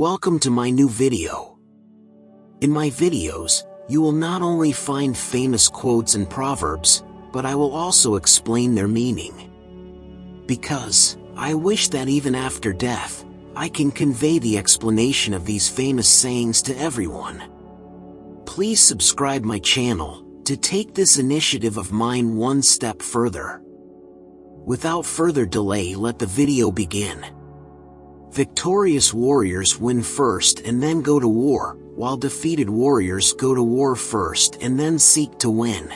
Welcome to my new video. In my videos, you will not only find famous quotes and proverbs, but I will also explain their meaning. Because I wish that even after death, I can convey the explanation of these famous sayings to everyone. Please subscribe my channel to take this initiative of mine one step further. Without further delay, let the video begin. Victorious warriors win first and then go to war, while defeated warriors go to war first and then seek to win.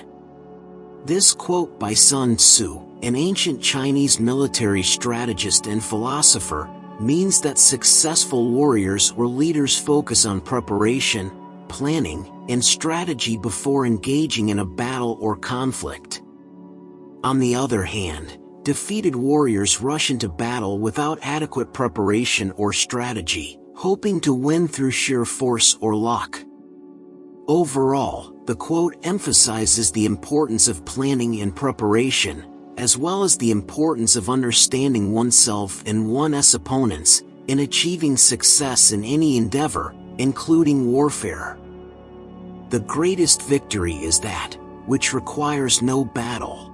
This quote by Sun Tzu, an ancient Chinese military strategist and philosopher, means that successful warriors or leaders focus on preparation, planning, and strategy before engaging in a battle or conflict. On the other hand, defeated warriors rush into battle without adequate preparation or strategy, hoping to win through sheer force or luck. Overall, the quote emphasizes the importance of planning and preparation, as well as the importance of understanding oneself and one's opponents, in achieving success in any endeavor, including warfare. The greatest victory is that which requires no battle.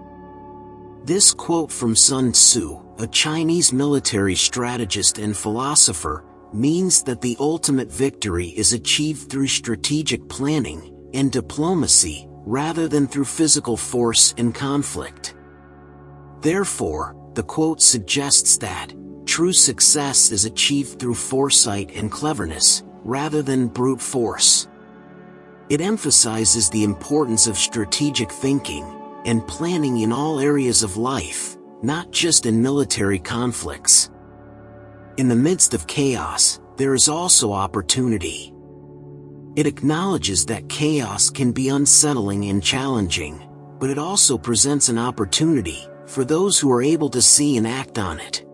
This quote from Sun Tzu, a Chinese military strategist and philosopher, means that the ultimate victory is achieved through strategic planning and diplomacy, rather than through physical force and conflict. Therefore, the quote suggests that true success is achieved through foresight and cleverness, rather than brute force. It emphasizes the importance of strategic thinking and planning in all areas of life, not just in military conflicts. In the midst of chaos, there is also opportunity. It acknowledges that chaos can be unsettling and challenging, but it also presents an opportunity for those who are able to see and act on it.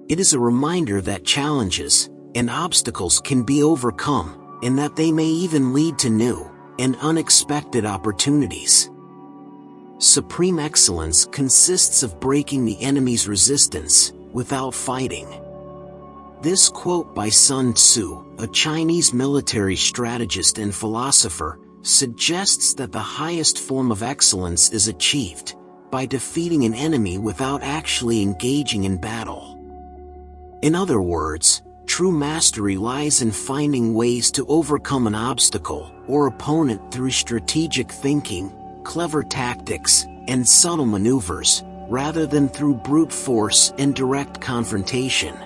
It is a reminder that challenges and obstacles can be overcome, and that they may even lead to new and unexpected opportunities. Supreme excellence consists of breaking the enemy's resistance without fighting. This quote by Sun Tzu, a Chinese military strategist and philosopher, suggests that the highest form of excellence is achieved by defeating an enemy without actually engaging in battle. In other words, true mastery lies in finding ways to overcome an obstacle or opponent through strategic thinking, clever tactics, and subtle maneuvers, rather than through brute force and direct confrontation.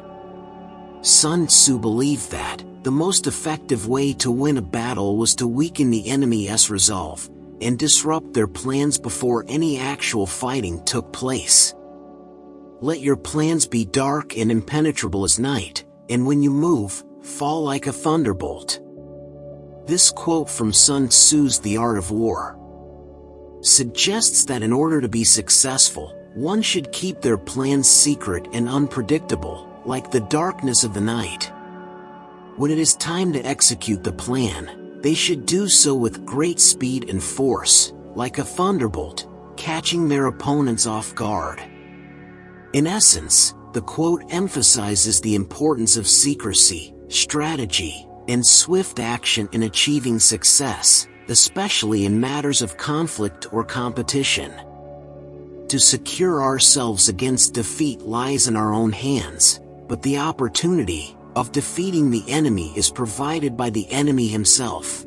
Sun Tzu believed that the most effective way to win a battle was to weaken the enemy's resolve and disrupt their plans before any actual fighting took place. Let your plans be dark and impenetrable as night, and when you move, fall like a thunderbolt. This quote from Sun Tzu's The Art of War suggests that in order to be successful, one should keep their plans secret and unpredictable, like the darkness of the night. When it is time to execute the plan, they should do so with great speed and force, like a thunderbolt, catching their opponents off guard. In essence, the quote emphasizes the importance of secrecy, strategy, and swift action in achieving success, especially in matters of conflict or competition. To secure ourselves against defeat lies in our own hands, but the opportunity of defeating the enemy is provided by the enemy himself.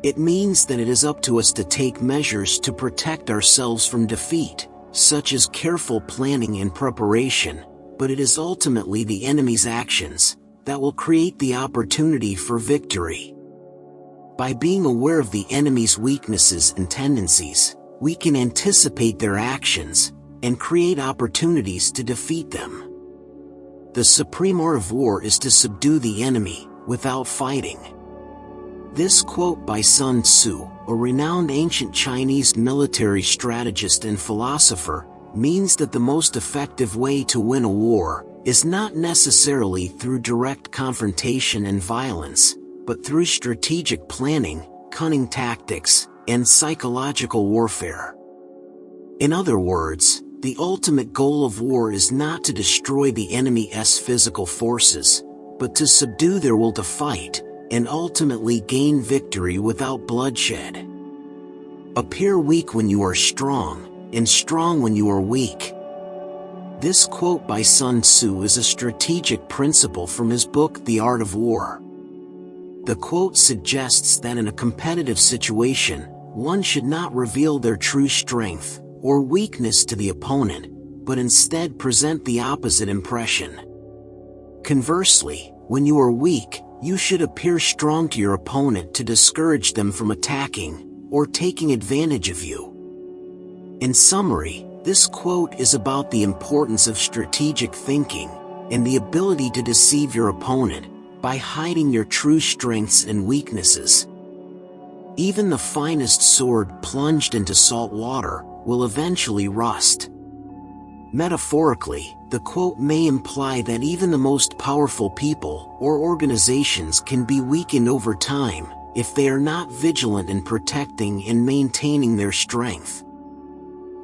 It means that it is up to us to take measures to protect ourselves from defeat, such as careful planning and preparation, but it is ultimately the enemy's actions that will create the opportunity for victory. By being aware of the enemy's weaknesses and tendencies, we can anticipate their actions and create opportunities to defeat them. The supreme art of war is to subdue the enemy without fighting. This quote by Sun Tzu, a renowned ancient Chinese military strategist and philosopher, means that the most effective way to win a war is not necessarily through direct confrontation and violence, but through strategic planning, cunning tactics, and psychological warfare. In other words, the ultimate goal of war is not to destroy the enemy's physical forces, but to subdue their will to fight, and ultimately gain victory without bloodshed. Appear weak when you are strong, and strong when you are weak. This quote by Sun Tzu is a strategic principle from his book The Art of War. The quote suggests that in a competitive situation, one should not reveal their true strength or weakness to the opponent, but instead present the opposite impression. Conversely, when you are weak, you should appear strong to your opponent to discourage them from attacking or taking advantage of you. In summary, this quote is about the importance of strategic thinking and the ability to deceive your opponent by hiding your true strengths and weaknesses. Even the finest sword plunged into salt water will eventually rust. Metaphorically, the quote may imply that even the most powerful people or organizations can be weakened over time if they are not vigilant in protecting and maintaining their strength.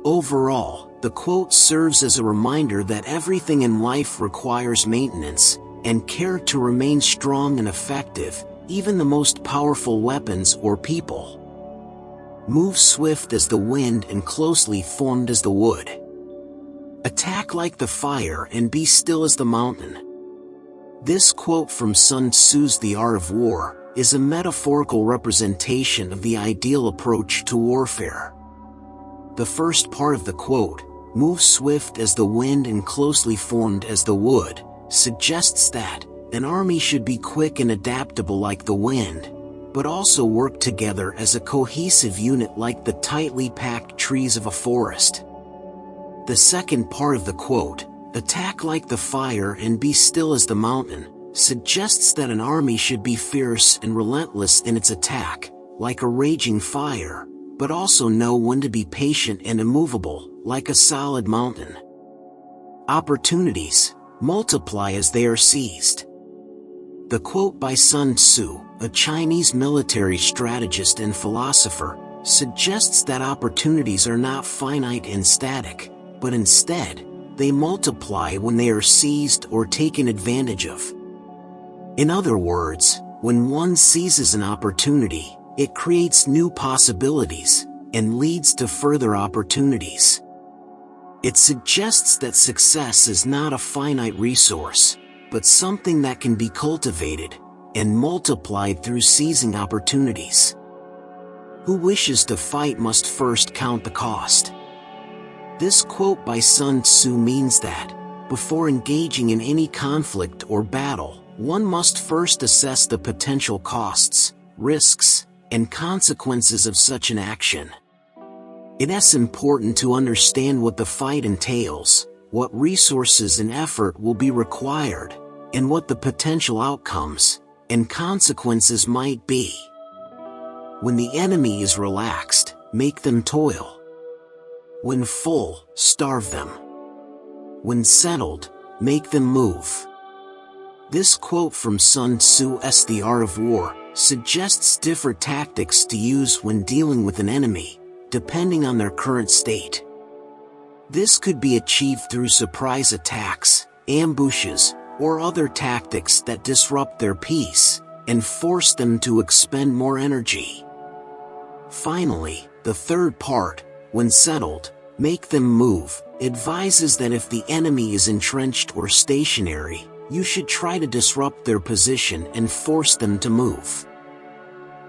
Overall, the quote serves as a reminder that everything in life requires maintenance and care to remain strong and effective, even the most powerful weapons or people. Move swift as the wind and closely formed as the wood. Attack like the fire and be still as the mountain. This quote from Sun Tzu's The Art of War is a metaphorical representation of the ideal approach to warfare. The first part of the quote, "Move swift as the wind and closely formed as the wood," suggests that an army should be quick and adaptable like the wind, but also work together as a cohesive unit like the tightly packed trees of a forest. The second part of the quote, "Attack like the fire and be still as the mountain," suggests that an army should be fierce and relentless in its attack, like a raging fire, but also know when to be patient and immovable, like a solid mountain. Opportunities multiply as they are seized. The quote by Sun Tzu, a Chinese military strategist and philosopher, suggests that opportunities are not finite and static, but instead, they multiply when they are seized or taken advantage of. In other words, when one seizes an opportunity, it creates new possibilities and leads to further opportunities. It suggests that success is not a finite resource, but something that can be cultivated and multiplied through seizing opportunities. Who wishes to fight must first count the cost. This quote by Sun Tzu means that, before engaging in any conflict or battle, one must first assess the potential costs, risks, and consequences of such an action. It is important to understand what the fight entails, what resources and effort will be required, and what the potential outcomes and consequences might be. When the enemy is relaxed, make them toil. When full, starve them. When settled, make them move. This quote from Sun Tzu's The Art of War suggests different tactics to use when dealing with an enemy, depending on their current state. This could be achieved through surprise attacks, ambushes, or other tactics that disrupt their peace and force them to expend more energy. Finally, the third part, when settled, make them move, advises that if the enemy is entrenched or stationary, you should try to disrupt their position and force them to move.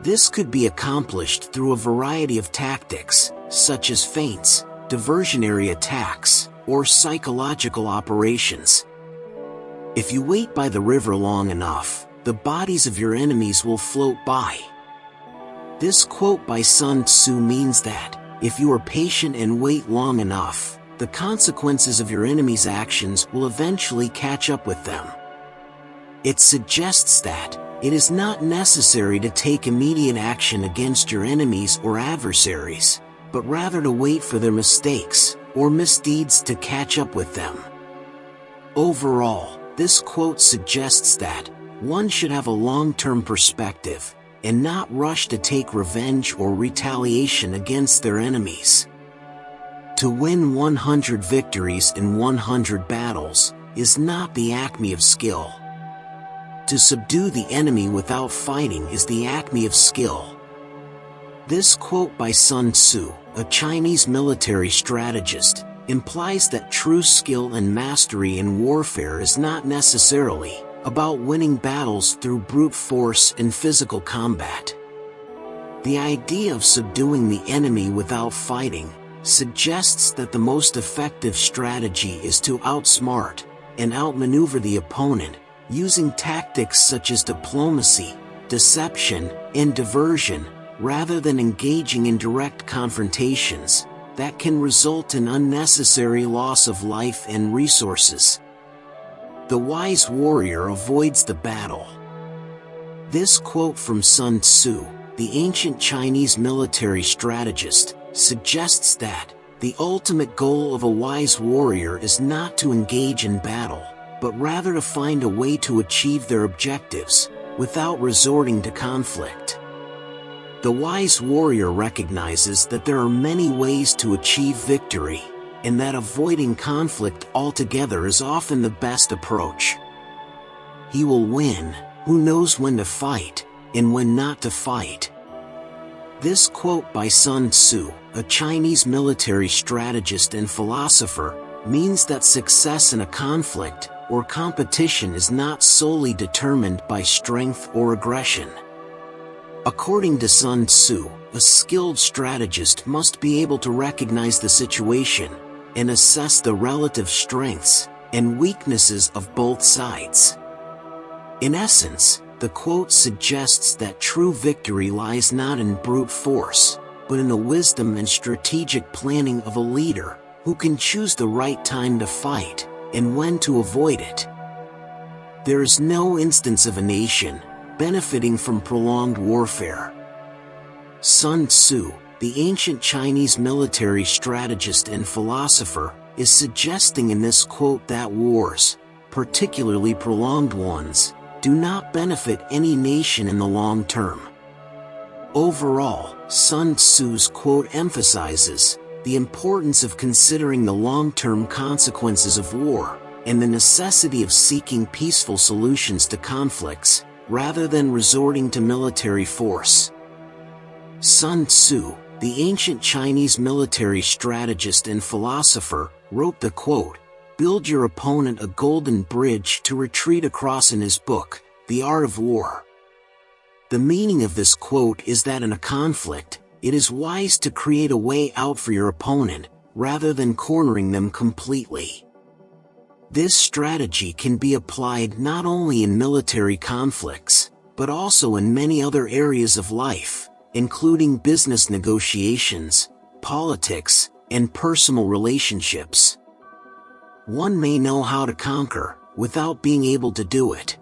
This could be accomplished through a variety of tactics, such as feints, diversionary attacks, or psychological operations. If you wait by the river long enough, the bodies of your enemies will float by. This quote by Sun Tzu means that, if you are patient and wait long enough, the consequences of your enemy's actions will eventually catch up with them. It suggests that it is not necessary to take immediate action against your enemies or adversaries, but rather to wait for their mistakes or misdeeds to catch up with them. Overall, this quote suggests that one should have a long-term perspective and not rush to take revenge or retaliation against their enemies. To win 100 victories in 100 battles is not the acme of skill. To subdue the enemy without fighting is the acme of skill. This quote by Sun Tzu, a Chinese military strategist, implies that true skill and mastery in warfare is not necessarily about winning battles through brute force and physical combat. The idea of subduing the enemy without fighting suggests that the most effective strategy is to outsmart and outmaneuver the opponent using tactics such as diplomacy, deception, and diversion, rather than engaging in direct confrontations that can result in unnecessary loss of life and resources. The wise warrior avoids the battle. This quote from Sun Tzu, the ancient Chinese military strategist, suggests that the ultimate goal of a wise warrior is not to engage in battle, but rather to find a way to achieve their objectives without resorting to conflict. The wise warrior recognizes that there are many ways to achieve victory, and that avoiding conflict altogether is often the best approach. He will win who knows when to fight and when not to fight. This quote by Sun Tzu, a Chinese military strategist and philosopher, means that success in a conflict or competition is not solely determined by strength or aggression. According to Sun Tzu, a skilled strategist must be able to recognize the situation and assess the relative strengths and weaknesses of both sides. In essence, the quote suggests that true victory lies not in brute force, but in the wisdom and strategic planning of a leader who can choose the right time to fight and when to avoid it. There is no instance of a nation benefiting from prolonged warfare. Sun Tzu, the ancient Chinese military strategist and philosopher, is suggesting in this quote that wars, particularly prolonged ones, do not benefit any nation in the long term. Overall, Sun Tzu's quote emphasizes the importance of considering the long-term consequences of war and the necessity of seeking peaceful solutions to conflicts, rather than resorting to military force. Sun Tzu, the ancient Chinese military strategist and philosopher, wrote the quote, "Build your opponent a golden bridge to retreat across" in his book, The Art of War. The meaning of this quote is that in a conflict, it is wise to create a way out for your opponent, rather than cornering them completely. This strategy can be applied not only in military conflicts, but also in many other areas of life, including business negotiations, politics, and personal relationships. One may know how to conquer, without being able to do it.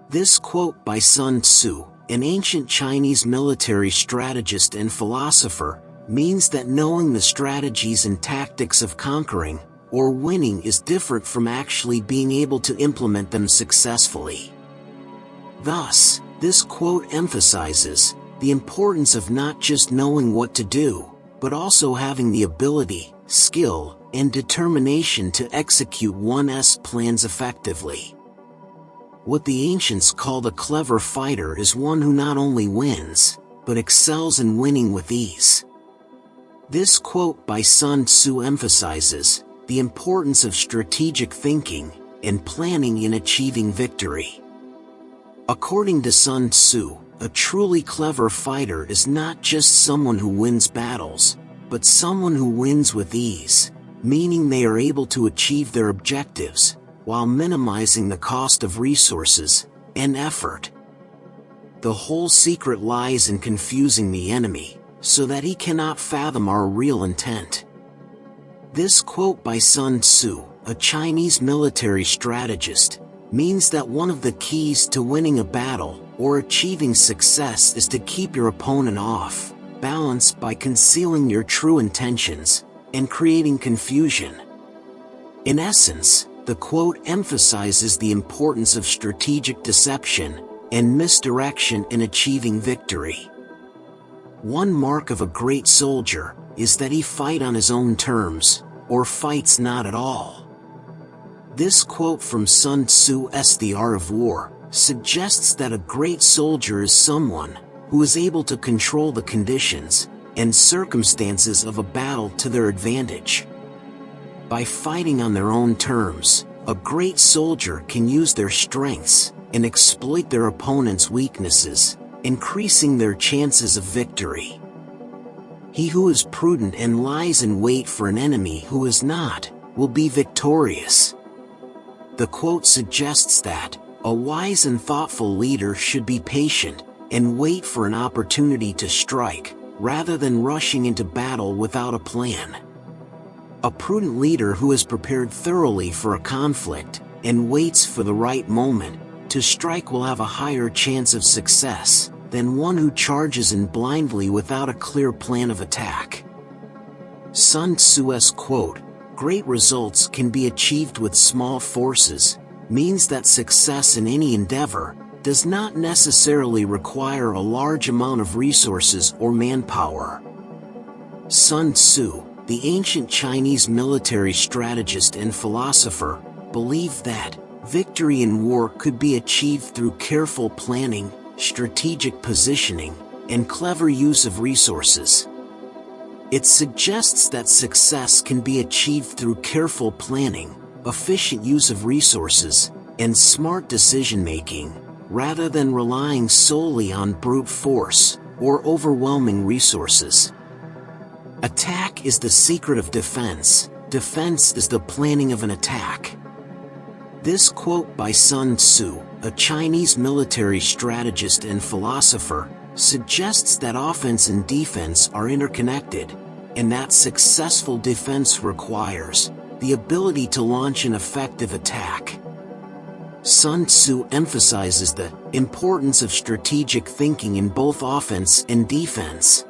This quote by Sun Tzu, an ancient Chinese military strategist and philosopher, means that knowing the strategies and tactics of conquering or winning is different from actually being able to implement them successfully. Thus, this quote emphasizes the importance of not just knowing what to do, but also having the ability, skill, and determination to execute one's plans effectively. What the ancients called a clever fighter is one who not only wins, but excels in winning with ease. This quote by Sun Tzu emphasizes the importance of strategic thinking and planning in achieving victory. According to Sun Tzu, a truly clever fighter is not just someone who wins battles, but someone who wins with ease, meaning they are able to achieve their objectives while minimizing the cost of resources and effort. The whole secret lies in confusing the enemy, so that he cannot fathom our real intent. This quote by Sun Tzu, a Chinese military strategist, means that one of the keys to winning a battle or achieving success is to keep your opponent off balance by concealing your true intentions and creating confusion. In essence, the quote emphasizes the importance of strategic deception and misdirection in achieving victory. One mark of a great soldier is that he fights on his own terms, or fights not at all. This quote from Sun Tzu's The Art of War suggests that a great soldier is someone who is able to control the conditions and circumstances of a battle to their advantage. By fighting on their own terms, a great soldier can use their strengths and exploit their opponent's weaknesses, increasing their chances of victory. He who is prudent and lies in wait for an enemy who is not, will be victorious. The quote suggests that a wise and thoughtful leader should be patient and wait for an opportunity to strike, rather than rushing into battle without a plan. A prudent leader who is prepared thoroughly for a conflict and waits for the right moment to strike will have a higher chance of success than one who charges in blindly without a clear plan of attack. Sun Tzu's quote, "Great results can be achieved with small forces," means that success in any endeavor does not necessarily require a large amount of resources or manpower. Sun Tzu, the ancient Chinese military strategist and philosopher, believed that victory in war could be achieved through careful planning, strategic positioning, and clever use of resources. It suggests that success can be achieved through careful planning, efficient use of resources, and smart decision-making, rather than relying solely on brute force or overwhelming resources. Attack is the secret of defense. Defense is the planning of an attack. This quote by Sun Tzu, a Chinese military strategist and philosopher, suggests that offense and defense are interconnected, and that successful defense requires the ability to launch an effective attack. Sun Tzu emphasizes the importance of strategic thinking in both offense and defense.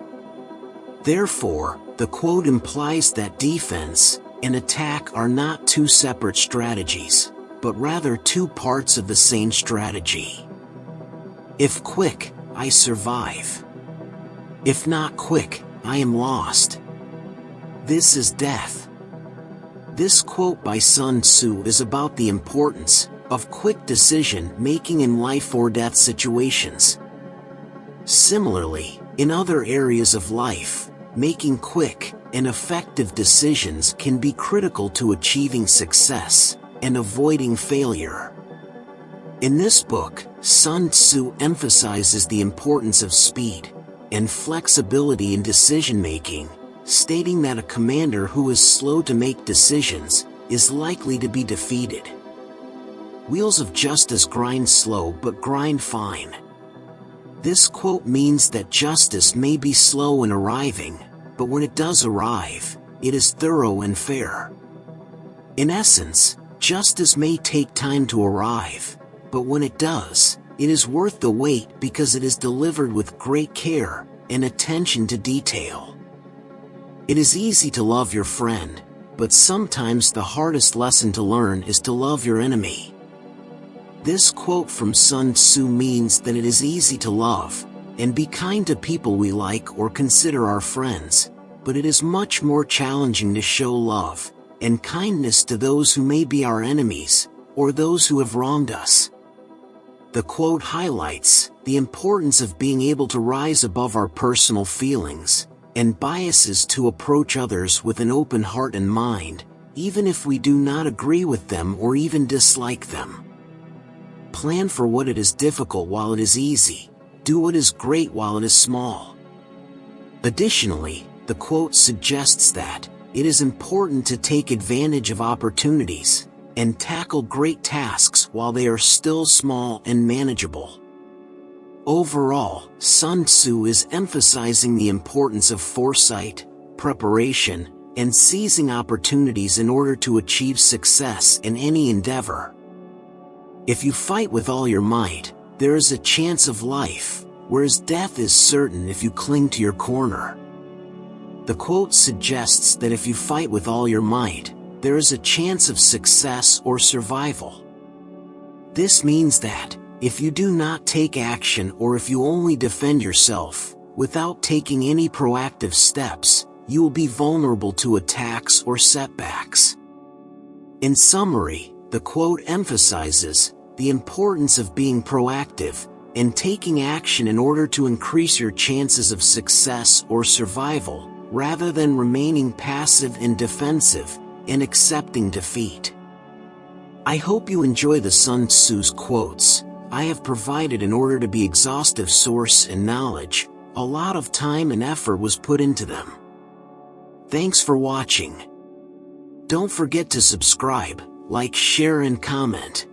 Therefore, the quote implies that defense and attack are not two separate strategies, but rather two parts of the same strategy. If quick, I survive. If not quick, I am lost. This is death. This quote by Sun Tzu is about the importance of quick decision-making in life or death situations. Similarly, in other areas of life, making quick and effective decisions can be critical to achieving success and avoiding failure. In this book, Sun Tzu emphasizes the importance of speed and flexibility in decision-making, stating that a commander who is slow to make decisions is likely to be defeated. Wheels of justice grind slow but grind fine. This quote means that justice may be slow in arriving, but when it does arrive, it is thorough and fair. In essence, justice may take time to arrive, but when it does, it is worth the wait because it is delivered with great care and attention to detail. It is easy to love your friend, but sometimes the hardest lesson to learn is to love your enemy. This quote from Sun Tzu means that it is easy to love and be kind to people we like or consider our friends, but it is much more challenging to show love and kindness to those who may be our enemies or those who have wronged us. The quote highlights the importance of being able to rise above our personal feelings and biases to approach others with an open heart and mind, even if we do not agree with them or even dislike them. Plan for what it is difficult while it is easy. Do what is great while it is small. Additionally, the quote suggests that it is important to take advantage of opportunities and tackle great tasks while they are still small and manageable. Overall, Sun Tzu is emphasizing the importance of foresight, preparation, and seizing opportunities in order to achieve success in any endeavor. If you fight with all your might, there is a chance of life, whereas death is certain if you cling to your corner. The quote suggests that if you fight with all your might, there is a chance of success or survival. This means that, if you do not take action or if you only defend yourself, without taking any proactive steps, you will be vulnerable to attacks or setbacks. In summary, the quote emphasizes the importance of being proactive and taking action in order to increase your chances of success or survival, rather than remaining passive and defensive and accepting defeat. I hope you enjoy the Sun Tzu's quotes I have provided. In order to be exhaustive source and knowledge, a lot of time and effort was put into them. Thanks for watching. Don't forget to subscribe, like, share and comment.